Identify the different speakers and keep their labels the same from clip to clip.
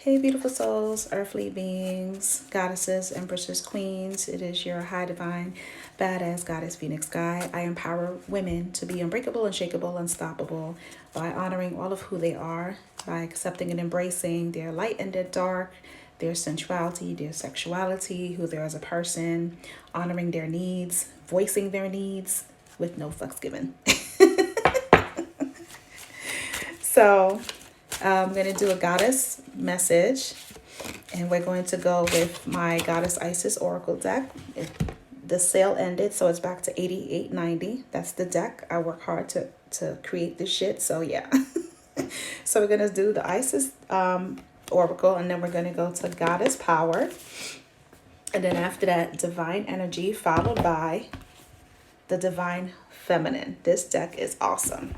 Speaker 1: Hey, beautiful souls, earthly beings, goddesses, empresses, queens. It is your high divine, badass goddess Phoenix Sky. I empower women to be unbreakable, unshakable, unstoppable by honoring all of who they are, by accepting and embracing their light and their dark, their sensuality, their sexuality, who they are as a person, honoring their needs, voicing their needs with no fucks given. So I'm going to do a goddess message, and we're going to go with my Goddess Isis Oracle deck. The sale ended, so it's back to $88.90. That's the deck. I work hard to create this shit, so yeah. So we're going to do the Isis Oracle, and then we're going to go to Goddess Power. And then after that, Divine Energy, followed by the Divine Feminine. This deck is awesome.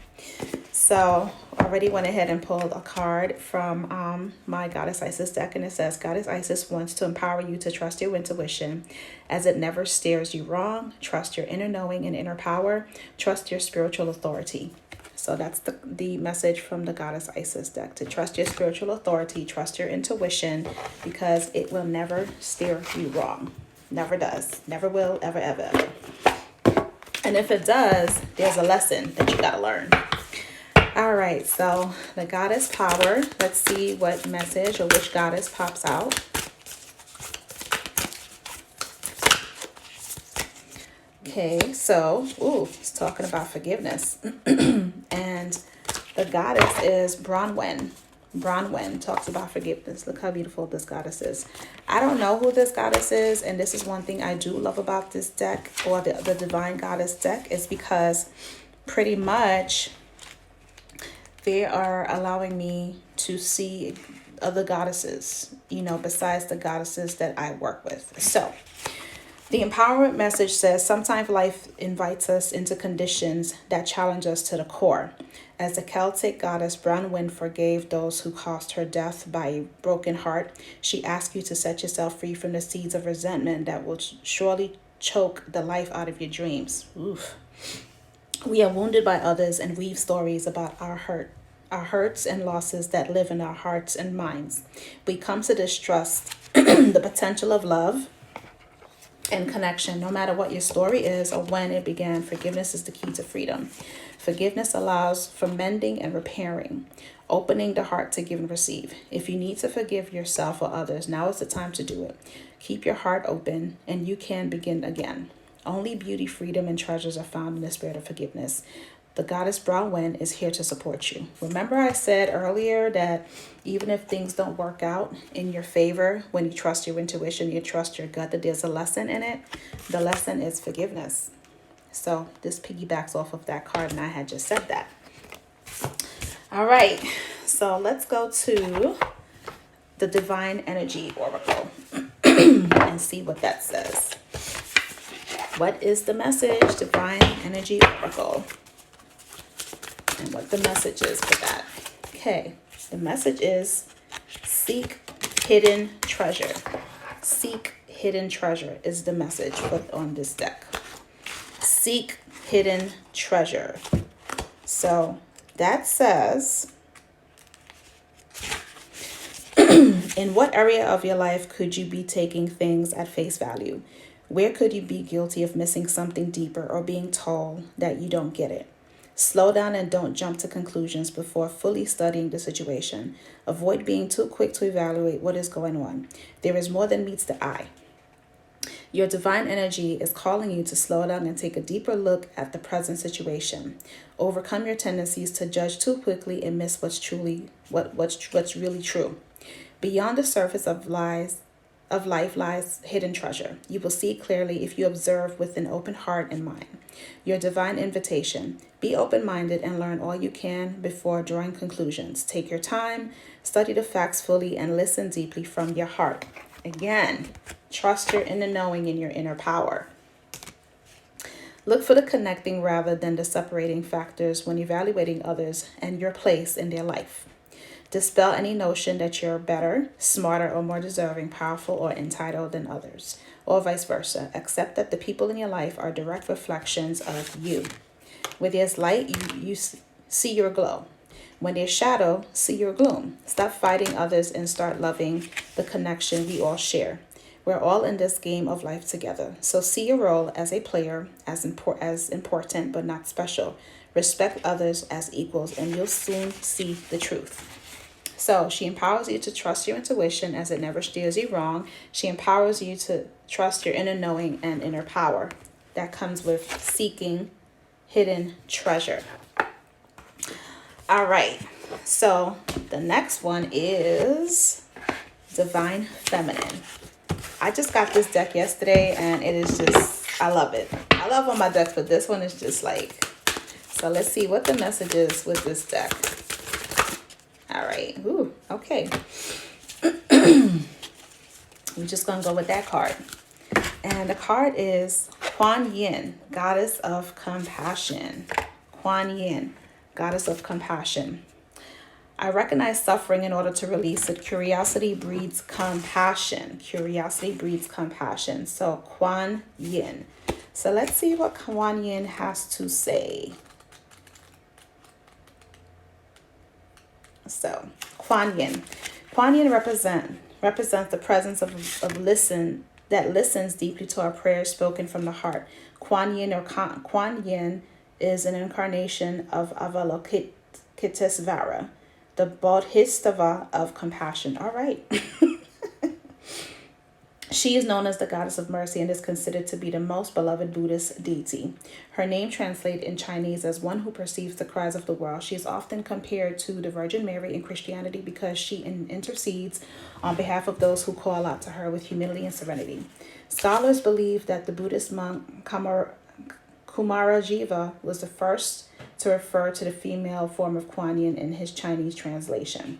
Speaker 1: So I already went ahead and pulled a card from my Goddess Isis deck, and it says, Goddess Isis wants to empower you to trust your intuition as it never steers you wrong. Trust your inner knowing and inner power. Trust your spiritual authority. So that's the message from the Goddess Isis deck, to trust your spiritual authority, trust your intuition, because it will never steer you wrong. Never does. Never will, ever, ever, ever. And if it does, there's a lesson that you got to learn. All right, so the Goddess Power, let's see what message or which goddess pops out. Okay, so, it's talking about forgiveness. And the goddess is Bronwyn. Bronwyn talks about forgiveness. Look how beautiful this goddess is. I don't know who this goddess is, and this is one thing I do love about this deck, or the Divine Goddess deck, is because pretty much they are allowing me to see other goddesses, besides the goddesses that I work with. So the empowerment message says, sometimes life invites us into conditions that challenge us to the core. As the Celtic goddess Bronwyn forgave those who caused her death by a broken heart, she asks you to set yourself free from the seeds of resentment that will surely choke the life out of your dreams. Oof. We are wounded by others and weave stories about our hurts and losses that live in our hearts and minds. We come to distrust the potential of love and connection. No matter what your story is or when it began, forgiveness is the key to freedom. Forgiveness allows for mending and repairing, opening the heart to give and receive. If you need to forgive yourself or others, now is the time to do it. Keep your heart open and you can begin again. Only beauty, freedom, and treasures are found in the spirit of forgiveness. The goddess Bronwyn is here to support you. Remember I said earlier that even if things don't work out in your favor, when you trust your intuition, you trust your gut, that there's a lesson in it. The lesson is forgiveness. So this piggybacks off of that card, and I had just said that. All right, so let's go to the Divine Energy Oracle and see what that says. What is the message, Divine Energy Oracle? And what the message is for that. Okay, the message is seek hidden treasure. Seek hidden treasure is the message put on this deck. Seek hidden treasure. So that says, in what area of your life could you be taking things at face value? Where could you be guilty of missing something deeper or being told that you don't get it? Slow down and don't jump to conclusions before fully studying the situation. Avoid being too quick to evaluate what is going on. There is more than meets the eye. Your divine energy is calling you to slow down and take a deeper look at the present situation. Overcome your tendencies to judge too quickly and miss what's really true. Beyond the surface of life lies hidden treasure. You will see clearly if you observe with an open heart and mind. Your divine invitation. Be open-minded and learn all you can before drawing conclusions. Take your time, study the facts fully, and listen deeply from your heart. Again, trust your inner knowing and your inner power. Look for the connecting rather than the separating factors when evaluating others and your place in their life. Dispel any notion that you're better, smarter, or more deserving, powerful, or entitled than others, or vice versa. Accept that the people in your life are direct reflections of you. With there's light, you see your glow. When there's shadow, see your gloom. Stop fighting others and start loving the connection we all share. We're all in this game of life together. So see your role as a player as important but not special. Respect others as equals and you'll soon see the truth. So she empowers you to trust your intuition as it never steers you wrong. She empowers you to trust your inner knowing and inner power. That comes with seeking hidden treasure. All right. So the next one is Divine Feminine. I just got this deck yesterday and it is just, I love it. I love all my decks, but this one is just like, so let's see what the message is with this deck. All right. Ooh, okay. We're just going to go with that card. And the card is Kuan Yin, Goddess of Compassion. Kuan Yin, Goddess of Compassion. I recognize suffering in order to release it. Curiosity breeds compassion. Curiosity breeds compassion. So Kuan Yin. So let's see what Kuan Yin has to say. So Kuan Yin. Kuan Yin represents the presence of that listens deeply to our prayers spoken from the heart. Kuan Yin or Kuan Yin is an incarnation of Avalokitesvara, the Bodhisattva of compassion. All right. She is known as the Goddess of Mercy and is considered to be the most beloved Buddhist deity. Her name translates in Chinese as one who perceives the cries of the world. She is often compared to the Virgin Mary in Christianity because she intercedes on behalf of those who call out to her with humility and serenity. Scholars believe that the Buddhist monk Kumarajiva was the first to refer to the female form of Kuan Yin in his Chinese translation.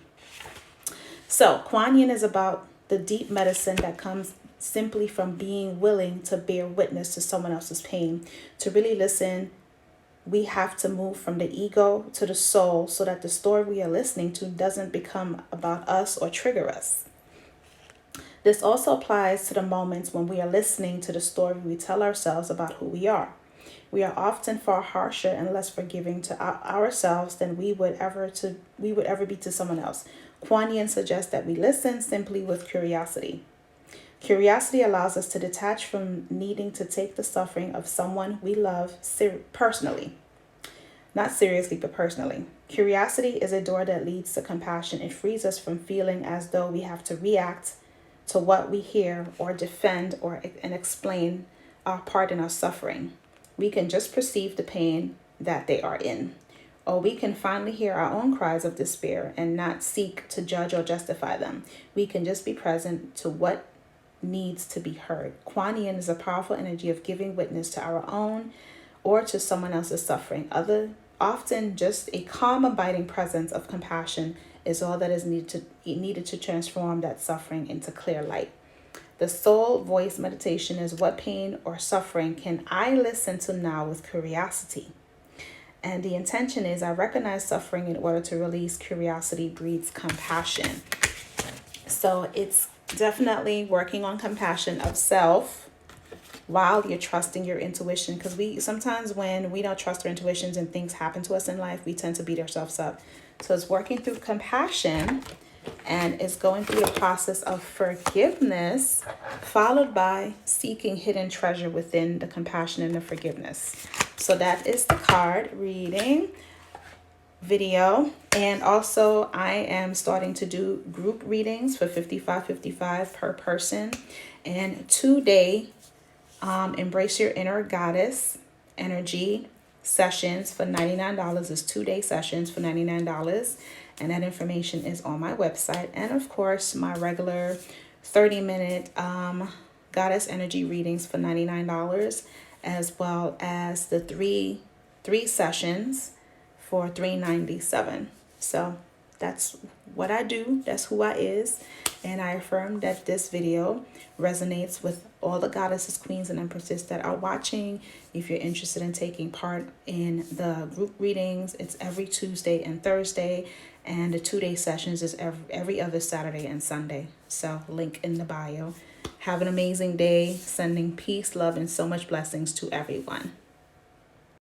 Speaker 1: So Kuan Yin is about the deep medicine that comes simply from being willing to bear witness to someone else's pain. To really listen, we have to move from the ego to the soul so that the story we are listening to doesn't become about us or trigger us. This also applies to the moments when we are listening to the story we tell ourselves about who we are. We are often far harsher and less forgiving to ourselves than we would ever be to someone else. Kuan Yin suggests that we listen simply with curiosity. Curiosity allows us to detach from needing to take the suffering of someone we love personally. Not seriously, but personally. Curiosity is a door that leads to compassion. It frees us from feeling as though we have to react to what we hear or defend and explain our part in our suffering. We can just perceive the pain that they are in. Or we can finally hear our own cries of despair and not seek to judge or justify them. We can just be present to what needs to be heard. Kuan Yin is a powerful energy of giving witness to our own or to someone else's suffering. Often just a calm, abiding presence of compassion is all that is needed to transform that suffering into clear light. The soul voice meditation is what pain or suffering can I listen to now with curiosity? And the intention is I recognize suffering in order to release. Curiosity breeds compassion. So it's definitely working on compassion of self while you're trusting your intuition. Because sometimes when we don't trust our intuitions and things happen to us in life, we tend to beat ourselves up. So it's working through compassion and it's going through the process of forgiveness, followed by seeking hidden treasure within the compassion and the forgiveness. So that is the card reading video. And also I am starting to do group readings for $55.55 per person and 2-day Embrace Your Inner Goddess energy sessions for $99. Is 2-day sessions for $99. And that information is on my website. And of course, my regular 30-minute goddess energy readings for $99, as well as the three sessions for $397. So that's what I do. That's who I is. And I affirm that this video resonates with all the goddesses, queens, and empresses that are watching. If you're interested in taking part in the group readings, it's every Tuesday and Thursday. And the 2-day sessions is every other Saturday and Sunday. So link in the bio. Have an amazing day. Sending peace, love, and so much blessings to everyone.